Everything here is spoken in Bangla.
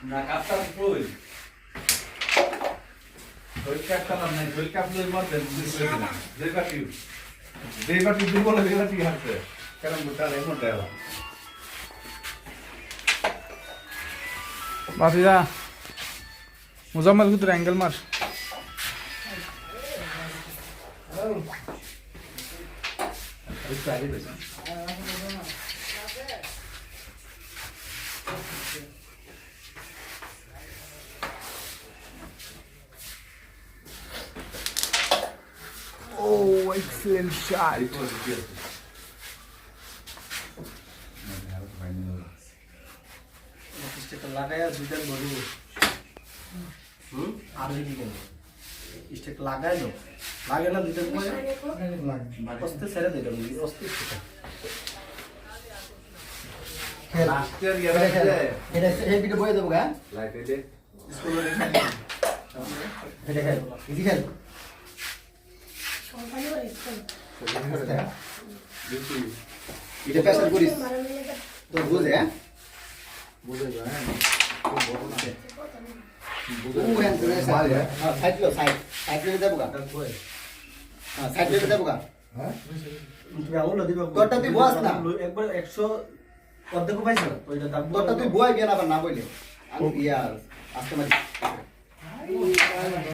না কাপটা কই ওই কাপটা না ওই কাপলের মধ্যে দিছে না যেই বাটি দিব না এই বাটি হাতে কারণ গোটা এমন দেওয়া বাসিদা মুজাম্মেল কুতুর অ্যাঙ্গেল মার Oh, excellent shot. লাগায়া দুইটার বড় আর কি কেন স্টেক লাগাই নো লাগে না দুইটার পরে অস্তে ছেড়ে দিলাম অস্তে লাস্টের ইয়ারে খেলে এটা এই ভিডিও বয়ে দেব গা লাইট দে স্কুলে খেল এটা খেল ইজি খেল এটা প্রেসার করিস তো বুঝে হ্যাঁ বুঝে হ্যাঁ সাইড লো সাইড সাইড লে দেবো গা হ্যাঁ সাইড লে দেবো গা হ্যাঁ তুমি আঙুল দিবা তোরটা তুই বস না একবার 100 অর্ধেক পাইছো ওইটা দাম তোরটা তুই বয় গেল আবার না বইলে আমি ইয়ার আজকে মারি